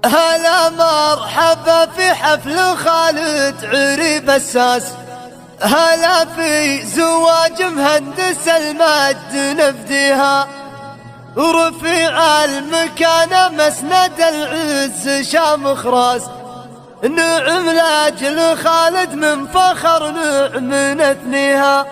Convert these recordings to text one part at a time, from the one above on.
هلا مرحبا في حفل خالد عري بساس، هلا في زواج مهندس المجد نفديها، ورفيع المكانة مسند العز شامخ راس، نعم لاجل خالد من فخر نعم نثنيها.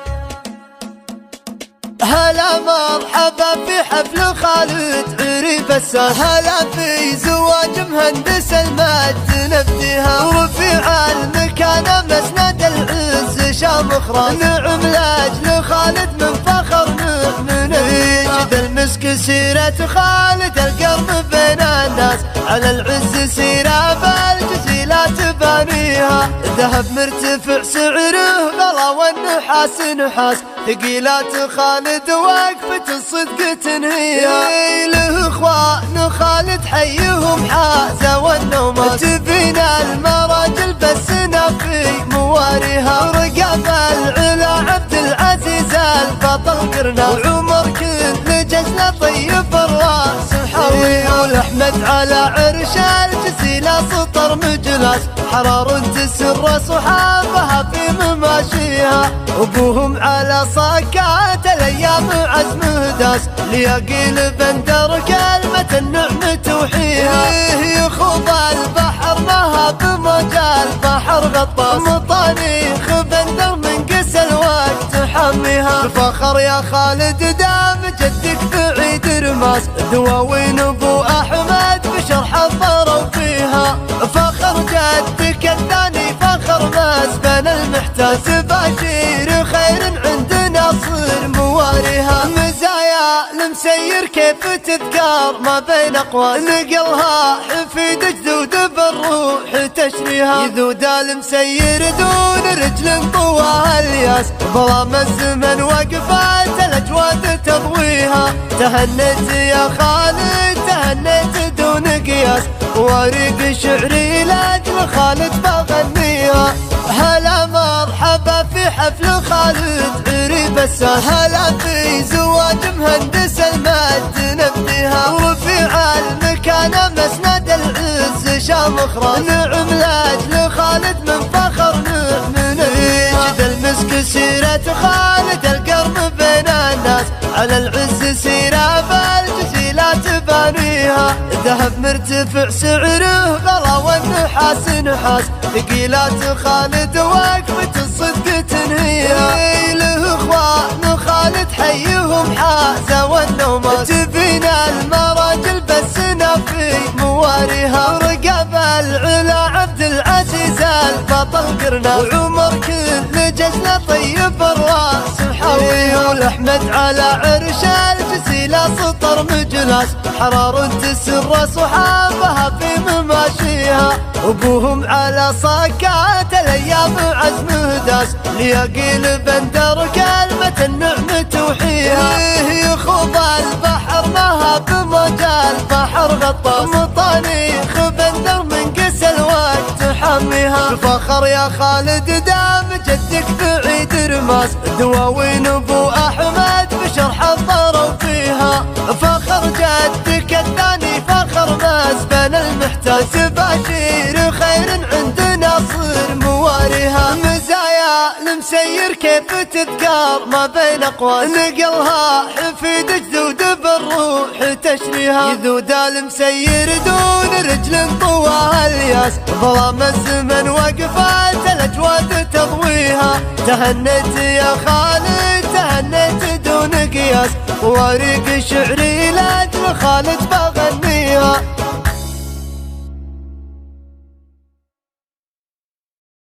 هلا مرحبا في حفل خالد عري بساس، هلا في زواج مهندس المجد نفديها، ورفيع المكانة مسند العز شامخ راس، نعم لاجل خالد من فخر نعم نثنيها. جد المسك سيرة خالد القرم بين الناس، على العز سيرة بالجزيلات بانيها، ذهب مرتفع سعره غلا والنحاس نحاس، ثقيلات خالد وقفة الصدق تنهيها. له اخوان خالد حيهم حازة والنومات، تبينا المراجل بسنا في مواريها، رقاب العلا عبد العزيز البطل قرنا، وعمر كل جزلة طيب الراس حويها، والاحمد على عرش الجزيلة سطر مجلاس، حرار تسر صحابها في مماشيها، ابوهم على صكات الايام عزم داس، ليقيل بندر كلمة النعم توحيها. يخوض البحر لها بموج البحر غطاس، مطانيخ بندر من قس الوقت حميها. الفخر يا خالد دام جدك بعيد رماس، دواوين ابو احمد بشر حضروا فيها، فخر جدك الثاني فخر مسبن المحتاس، بشير خير عند ناصر مواريها. مزايا المسير كيف تذكر ما بين اقواس، نقلها حفيد جدود بالروح تشريها، يذود المسير دون رجل طواها الياس، ظلام الزمن وقفات الاجواد تضويها. تهنيت يا خالد تهنيت دون قياس، وريق شعري لاجل خالد بغنيها. هلا مرحبا في حفل خالد عري بساس، هلا في زواج مهندس المجد نفديها، ورفيع المكانة مسند العز شامخ راس، نعم لاجل خالد من فخر نعم نثنيها. جد المسك سيرة خالد القرم بين الناس، على العز سيرة بالجزيلات بانيها، ذهب مرتفع سعره غلا والنحاس نحاس، ثقيلات خالد وقفة الصدق تنهيها. له اخوان خالد حيهم حازة والنومات، تبينا المراجل بسنا في مواريها، رقاب العلا عبد العزيز البطل قرنا، وعمر كل جزلة طيب الراس حويها. والاحمد على عرش الجزيلة سطر مجلاس، حرار تسر صحابها في مماشيها، ابوهم على صكات الايام عزم داس، ليقيل بندر كلمة النعم توحيها. يخوض البحر لها بموج البحر غطاس، مطانيخ بندر من قس الوقت حميها. الفخر يا خالد دام جدك بعيد رماس، دواوين ابو احمد بشر حضروا فيها، فخر جدك الثاني فخر مسبن المحتاس، بشير خير عند ناصر مواريها. مزايا المسير كيف تذكر ما بين اقواس، نقلها حفيد جدود بالروح تشريها، يذود المسير دون رجل طواها الياس، ظلام الزمن وقفات الاجواد تضويها. تهنيت يا خالد تهنيت دون قياس، وريق شعري لاجل خالد بغني.